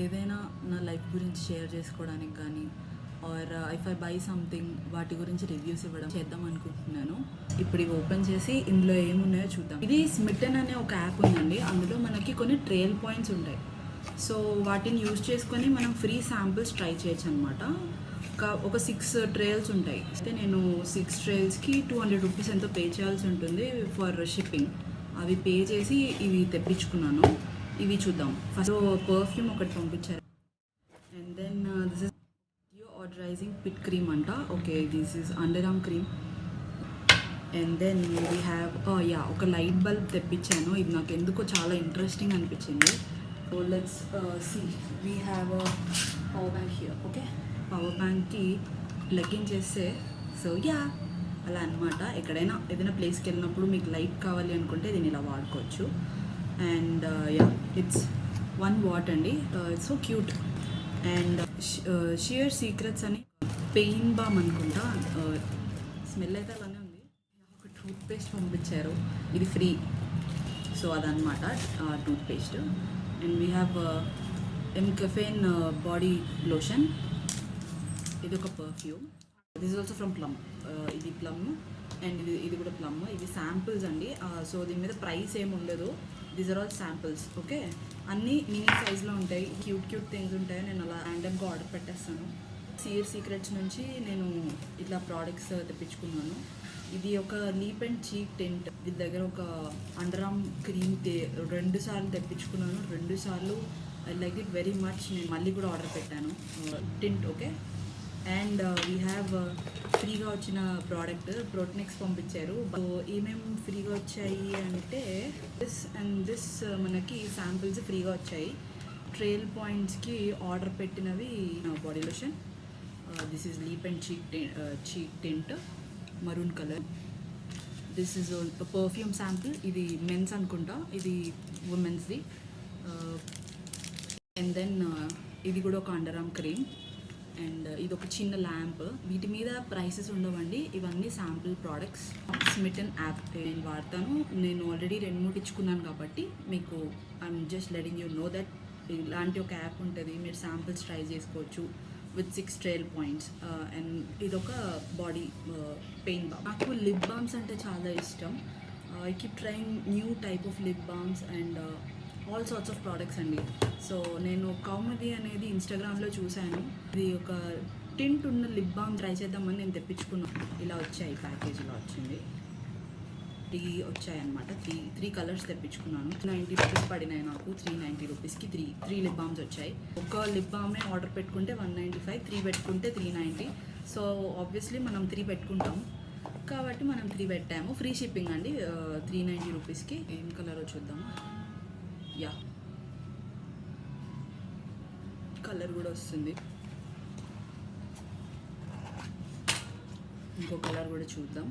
ఏదైనా నా లైఫ్ గురించి షేర్ చేసుకోవడానికి కానీ or if I buy something వాటి గురించి రివ్యూస్ ఇవ్వడం చేద్దాం అనుకుంటున్నాను. ఇప్పుడు ఇవి ఓపెన్ చేసి ఇందులో ఏమున్నాయో చూద్దాం. ఇది స్మిటన్ అనే ఒక యాప్ ఉందండి. అందులో మనకి కొన్ని ట్రయల్ పాయింట్స్ ఉంటాయి. సో వాటిని యూజ్ చేసుకొని మనం ఫ్రీ శాంపిల్స్ ట్రై చేయొచ్చు అనమాట. ఒక 6 ట్రయల్స్ ఉంటాయి. అయితే నేను 6 ట్రయల్స్కి 200 రూపీస్ ఎంతో పే చేయాల్సి ఉంటుంది ఫర్ షిప్పింగ్. అవి పే చేసి ఇవి తెప్పించుకున్నాను. ఇవి చూద్దాం. ఫస్ట్ పర్ఫ్యూమ్ ఒకటి పంపించారు. And then this is deodorising pit cream అంట. Okay, this is underarm cream. And then we have ఒక లైట్ బల్బ్ తెప్పించాను. ఇది నాకు ఎందుకో చాలా ఇంట్రెస్టింగ్ అనిపించింది. So let's see. We have power bank here. Okay, power బ్యాంక్కి ప్లగ్ ఇన్ చేస్తే సో అలా అనమాట. ఎక్కడైనా ఏదైనా ప్లేస్కి వెళ్ళినప్పుడు మీకు లైట్ కావాలి అనుకుంటే దీన్ని ఇలా వాడుకోవచ్చు. అండ్ ఇట్స్ 1 వాట్ అండి. It's so cute. And sheer secrets అని పెయిన్ బామ్ అనుకుంటా. స్మెల్ అయితే అలానే ఉంది. ఒక టూత్ పేస్ట్ పంపించారు. ఇది ఫ్రీ. సో అదనమాట toothpaste. And we have mCaffeine body lotion. ఇది ఒక perfume. This is also from Plum. ఇది ప్లమ్ అండ్ ఇది కూడా ప్లమ్. ఇవి శాంపిల్స్ అండి. సో దీని మీద ప్రైస్ ఏమి ఉండదు. These are all samples. Okay, అన్నీ మినీ సైజ్లో ఉంటాయి. క్యూట్ థింగ్స్ ఉంటాయి. నేను అలా ర్యాండమ్గా ఆర్డర్ పెట్టేస్తాను. సియర్ సీక్రెట్స్ నుంచి నేను ఇట్లా ప్రోడక్ట్స్ తెప్పించుకున్నాను. ఇది ఒక లీప్ అండ్ చీక్ టింట్. దీని దగ్గర ఒక అండర్ ఆర్మ్ క్రీమ్ 2 సార్లు తెప్పించుకున్నాను. 2 సార్లు I like it very much. నేను మళ్ళీ కూడా ఆర్డర్ పెట్టాను tint. Okay, and we have ఫ్రీగా వచ్చిన ప్రోడక్ట్ ప్రోటెక్స్ పంపించారు. సో ఏమేమి ఫ్రీగా వచ్చాయి అంటే దిస్ మనకి శాంపిల్స్ ఫ్రీగా వచ్చాయి. ట్రయల్ పాయింట్స్కి ఆర్డర్ పెట్టినవి body lotion. This is lip and cheek tint maroon colour. This is perfume sample. ఇది మెన్స్ అనుకుంటా, ఇది ఉమెన్స్ది. అండ్ దెన్ ఇది కూడా ఒక అండర్ ఆర్మ్ క్రీమ్. అండ్ ఇది ఒక చిన్న ల్యాంప్. వీటి మీద ప్రైసెస్ ఉండవండి. ఇవన్నీ శాంపుల్ ప్రోడక్ట్స్. స్మిటన్ యాప్ నేను వాడతాను. నేను ఆల్రెడీ 2-3 ఇచ్చుకున్నాను కాబట్టి మీకు I'm just letting you know that ఇలాంటి ఒక యాప్ ఉంటుంది. మీరు శాంపిల్స్ ట్రై చేసుకోవచ్చు విత్ 6 ట్రయల్ పాయింట్స్. అండ్ ఇదొక బాడీ పెయిన్ బామ్. నాకు లిప్ బామ్స్ అంటే చాలా ఇష్టం. I keep trying new type of lip balms and all sorts of products అండి. సో నేను కౌముది అనేది ఇన్స్టాగ్రామ్లో చూశాను. ఇది ఒక టింట్ ఉన్న లిప్ బామ్ ట్రై చేద్దామని నేను తెప్పించుకున్నాను. ఇలా వచ్చాయి, ప్యాకేజీలో వచ్చింది. 3 వచ్చాయి అనమాట. 3 కలర్స్ తెప్పించుకున్నాను. 90 రూపీస్ పడినాయి నాకు. 390 రూపీస్కి 3 లిప్ బామ్స్ వచ్చాయి. ఒక లిప్ బామే ఆర్డర్ పెట్టుకుంటే 195, 3 పెట్టుకుంటే 390. సో ఆబ్వియస్లీ మనం 3 పెట్టుకుంటాం కాబట్టి మనం 3 పెట్టాము. ఫ్రీ షిప్పింగ్ అండి 390 రూపీస్కి. ఏం కలర్ చూద్దాము. కలర్ కూడా వస్తుంది. ఇంకో కలర్ కూడా చూద్దాం.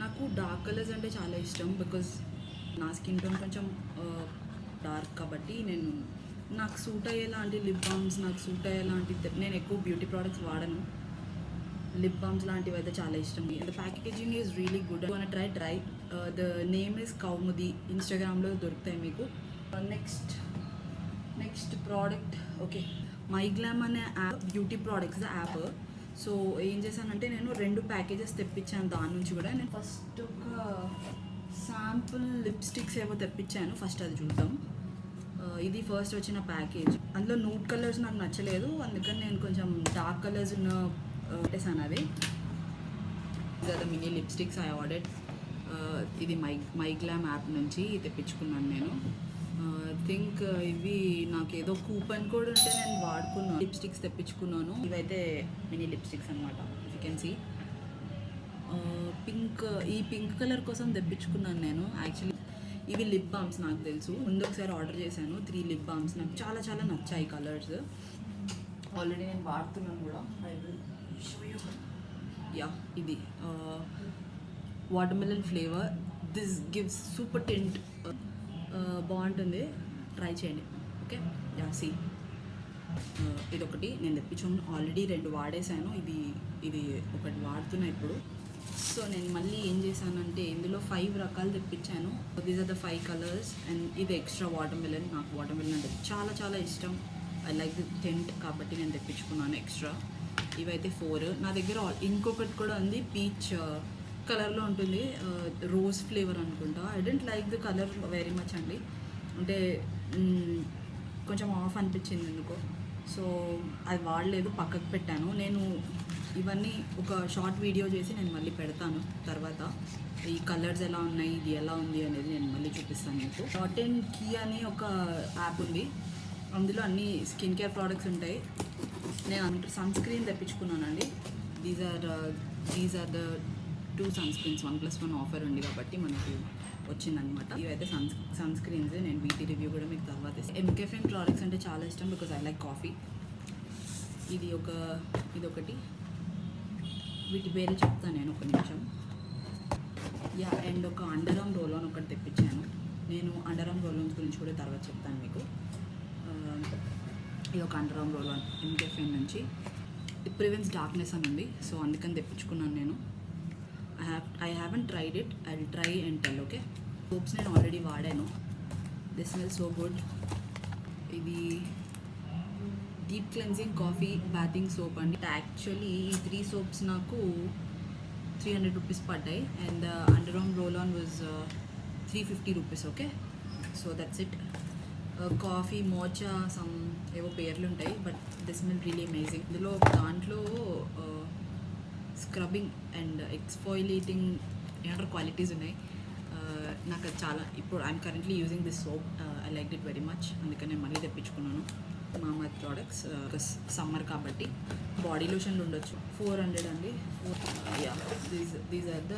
నాకు డార్క్ కలర్స్ అంటే చాలా ఇష్టం. బికాజ్ నా స్కిన్ టోన్ కొంచెం డార్క్ కాబట్టి నాకు సూట్ అయ్యేలాంటి లిప్ బామ్స్, నాకు సూట్ అయ్యేలాంటి నేను ఎక్కువ బ్యూటీ ప్రోడక్ట్స్ వాడను. లిప్ బామ్స్ లాంటివి అయితే చాలా ఇష్టం. The packaging is really good. Try the name is Kaumudi. ఇన్స్టాగ్రామ్లో దొరుకుతాయి మీకు. Next product. Okay, my glam అనే app, beauty products app. So ఏం చేశానంటే నేను 2 ప్యాకేజెస్ తెప్పించాను. దాని నుంచి కూడా నేను ఫస్ట్ ఒక శాంపుల్ లిప్స్టిక్స్ ఏవో తెప్పించాను. ఫస్ట్ అది చూద్దాం. ఇది ఫస్ట్ వచ్చిన ప్యాకేజ్. అందులో నూట్ కలర్స్ నాకు నచ్చలేదు. అందుకని నేను కొంచెం డార్క్ కలర్స్ ఉన్న పెట్టేసాను. అవి మినీ లిప్స్టిక్స్ ఐ ఆర్డర్. ఇది మై గ్లామ్ యాప్ నుంచి తెప్పించుకున్నాను నేను. థింక్ ఇవి నాకు ఏదో కూపన్ కోడ్ ఉంటే నేను వాడుకున్నాను. లిప్స్టిక్స్ తెప్పించుకున్నాను. ఇవైతే మినీ లిప్స్టిక్స్ అనమాట. యూ కెన్ సీ ఈ పింక్ కలర్ కోసం తెప్పించుకున్నాను నేను. యాక్చువల్లీ ఇవి లిప్ బామ్స్ నాకు తెలుసు. ముందు ఒకసారి ఆర్డర్ చేశాను 3 లిప్ బామ్స్. నాకు చాలా చాలా నచ్చాయి కలర్స్. ఆల్రెడీ నేను వాడుతున్నాను కూడా. I will show you. ఇది watermelon flavour. This gives super tint. బాగుంటుంది, ట్రై చేయండి. ఓకే, సీ ఇదొకటి నేను తెప్పించాను. ఆల్రెడీ 2 వాడేసాను. ఇది ఒకటి వాడుతున్నా ఇప్పుడు. సో నేను మళ్ళీ ఏం చేశానంటే ఇందులో 5 రకాలు తెప్పించాను. These are the 5 colours and ఇది ఎక్స్ట్రా వాటర్ మిలన్. నాకు వాటర్ మిలన్ అంటే చాలా చాలా ఇష్టం. ఐ లైక్ ది టెంట్ కాబట్టి నేను తెప్పించుకున్నాను ఎక్స్ట్రా. ఇవైతే 4. నా దగ్గర ఇంకొకటి కూడా ఉంది, పీచ్ కలర్లో ఉంటుంది, రోజ్ ఫ్లేవర్ అనుకుంటా. I don't like the colour very much అండి, అంటే కొంచెం ఆఫ్ అనిపించింది ఎందుకో. సో అది వాడలేదు, పక్కకు పెట్టాను. నేను ఇవన్నీ ఒక షార్ట్ వీడియో చేసి నేను మళ్ళీ పెడతాను తర్వాత. ఈ కలర్స్ ఎలా ఉన్నాయి, ఇది ఎలా ఉంది అనేది నేను మళ్ళీ చూపిస్తాను మీకు. డాట్ అండ్ కీ అనే ఒక యాప్ ఉంది, అందులో అన్ని స్కిన్ కేర్ ప్రోడక్ట్స్ ఉంటాయి. నేను సన్ స్క్రీన్ తెప్పించుకున్నానండి. These are the 2 sunscreens, 1+1 offer ఉంది కాబట్టి మనకి వచ్చిందనమాట. ఇవైతే సన్ స్క్రీన్స్. నేను వీటి రివ్యూ కూడా మీకు తర్వాత ఇస్తాను. ఎంకేఫెన్ ప్రోడక్ట్స్ అంటే చాలా ఇష్టం బికాజ్ ఐ లైక్ కాఫీ. ఇదొకటి, వీటి పేరు చెప్తాను నేను ఒక నిమిషం. యా, అండ్ ఒక అండర్ ఆర్మ్ రోల్ ఆన్ ఒకటి తెప్పించాను. నేను అండర్ ఆర్మ్ రోల్ ఆన్స్ గురించి కూడా తర్వాత చెప్తాను మీకు. ఇది ఒక అండర్ ఆర్మ్ రోల్ ఆన్ ఎంకేఫెన్ నుంచి. ఇట్ ప్రివెంట్స్ డార్క్నెస్ అని ఉంది, సో అందుకని తెప్పించుకున్నాను నేను. I haven't tried it. I'll try and tell, okay? Soaps నేను ఆల్రెడీ వాడాను. They smell so good. ఇది deep cleansing coffee bathing soap అండి. యాక్చువల్లీ ఈ 3 సోప్స్ నాకు 300 రూపీస్ పడ్డాయి and underarm roll on was 350 rupees, okay? So that's it. Coffee mocha some ఏవో పేర్లు ఉంటాయి, but the smell really amazing. ఇందులో దాంట్లో స్క్రబ్బింగ్ అండ్ ఎక్స్ఫోయిలేటింగ్ ఏమంటారు క్వాలిటీస్ ఉన్నాయి. నాకు అది చాలా, ఇప్పుడు I'm currently using this soap. I like it very much, అందుకని నేను మళ్ళీ తెప్పించుకున్నాను మామా ప్రోడక్ట్స్. సమ్మర్ కాబట్టి. బాడీ లోషన్లు ఉండొచ్చు. 400 అండి. These are the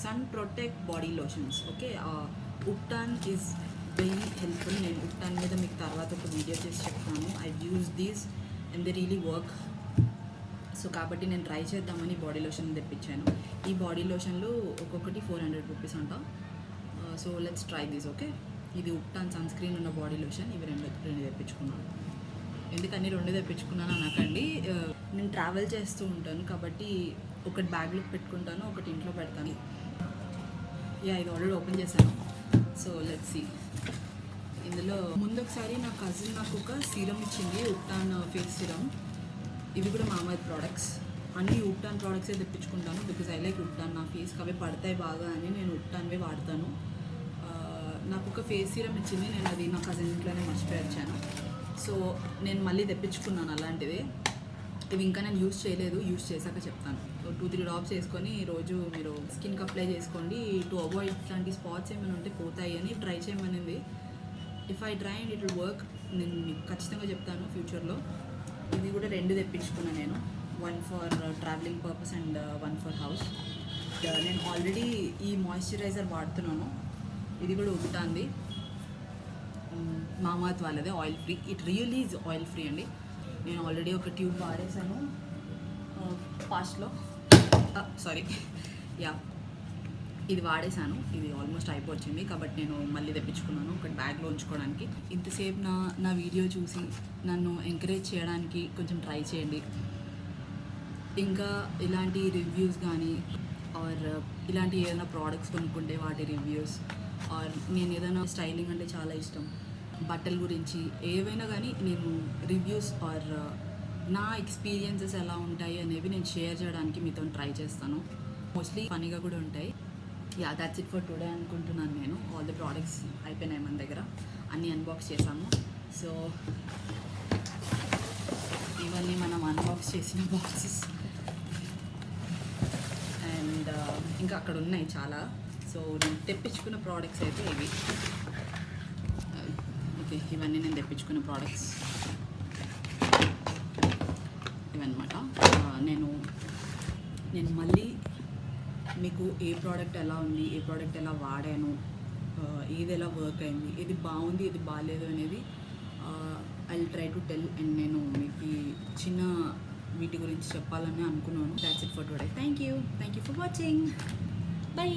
sun protect body lotions, okay? Ubtan is very helpful. నేను ఉప్టాన్ మీద మీకు తర్వాత ఒక వీడియో చేసి చెప్తాను. I use these and they really work. So కాబట్టి నేను ట్రై చేద్దామని బాడీ లోషన్ తెప్పించాను. ఈ బాడీ లోషన్లు ఒక్కొక్కటి 400 రూపీస్ అంట. So let's try this, okay? ఇది ఉప్టాన్ సన్ స్క్రీన్ ఉన్న బాడీ లోషన్. ఇవి రెండు తెప్పించుకున్నాను. ఎందుకని 2 తెప్పించుకున్నాను అనకండి, నేను ట్రావెల్ చేస్తూ ఉంటాను కాబట్టి ఒకటి బ్యాగ్లో పెట్టుకుంటాను, ఒకటి ఇంట్లో పెడతాను. యా, ఇది ఆల్రెడీ ఓపెన్ చేశాను. So let's see. ఇందులో ముందు ఒకసారి నా కజిన్ నాకు ఒక సీరం ఇచ్చింది, ఉప్టాన్ ఫేస్ సీరం. ఇవి కూడా మామా ప్రోడక్ట్స్. అన్ని ఉప్టాన్ ప్రోడక్ట్సే తెప్పించుకుంటాను బికాజ్ ఐ లైక్ ఉప్టాన్. నా ఫేస్కి అవి పడతాయి బాగా అని నేను ఉప్టాన్వే వాడతాను. నాకు ఒక ఫేస్ సీరం ఇచ్చింది, నేను అది నా కజిన్ ఇంట్లోనే మర్చిపోయాను. సో నేను మళ్ళీ తెప్పించుకున్నాను అలాంటిదే. ఇవి ఇంకా నేను యూస్ చేయలేదు, యూస్ చేశాక చెప్తాను. 2-3 డ్రాప్స్ వేసుకొని రోజు మీరు స్కిన్కి అప్లై చేసుకోండి. టు అవాయిడ్ ఇట్లాంటి స్పాట్స్ ఏమైనా ఉంటే పోతాయి అని ట్రై చేయమనింది. If I try and it will work, నేను మీకు ఖచ్చితంగా చెప్తాను ఫ్యూచర్లో. ఇవి కూడా 2 తెప్పించుకున్నాను నేను. 1 for travelling purpose and 1 for house. నేను ఆల్రెడీ ఈ మాయిశ్చరైజర్ వాడుతున్నాను. ఇది కూడా ఉప్టాన్ది, మామాత్ వాళ్ళదే, oil free. It really is oil free అండి. నేను ఆల్రెడీ ఒక ట్యూబ్ వాడేసాను ఫాస్ట్లో. సారీ, యా, ఇది వాడేసాను. ఇది ఆల్మోస్ట్ అయిపోయింది కాబట్టి నేను మళ్ళీ తెప్పించుకున్నాను ఒకటి బ్యాగ్లో ఉంచుకోవడానికి. ఇంతసేపు నా వీడియో చూసి నన్ను ఎంకరేజ్ చేయడానికి కొంచెం ట్రై చేయండి. ఇంకా ఇలాంటి రివ్యూస్ కానీ ఆర్ ఇలాంటి ఏదైనా ప్రోడక్ట్స్ కొనుక్కుంటే వాటి రివ్యూస్, ఆర్ నేను ఏదైనా స్టైలింగ్ అంటే చాలా ఇష్టం, బట్టల గురించి ఏవైనా కానీ నేను రివ్యూస్ ఆర్ నా ఎక్స్పీరియన్సెస్ ఎలా ఉంటాయి అనేవి నేను షేర్ చేయడానికి మీతో ట్రై చేస్తాను. మోస్ట్లీ ఫనీగా కూడా ఉంటాయి. Yeah, that's it for today అనుకుంటున్నాను నేను. ఆల్ ది ప్రోడక్ట్స్ అయిపోయినాయి మన దగ్గర, అన్నీ అన్బాక్స్ చేసాము. సో ఇవన్నీ మనం అన్బాక్స్ చేసిన బాక్సెస్ అండ్ ఇంకా అక్కడ ఉన్నాయి చాలా. సో నేను తెప్పించుకున్న ప్రోడక్ట్స్ అయితే ఇవి, ఓకే? ఇవన్నీ నేను తెప్పించుకున్న ప్రోడక్ట్స్ ఇవన్నమాట. నేను మళ్ళీ మీకు ఏ ప్రోడక్ట్ ఎలా ఉంది, ఏ ప్రోడక్ట్ ఎలా వాడాను, ఏది ఎలా వర్క్ అయింది, ఏది బాగుంది, ఏది బాగాలేదు అనేది I will try to tell. And నేను మీకు చిన్న వీటి గురించి చెప్పాలని అనుకున్నాను. That's it for today. Thank you for watching. By.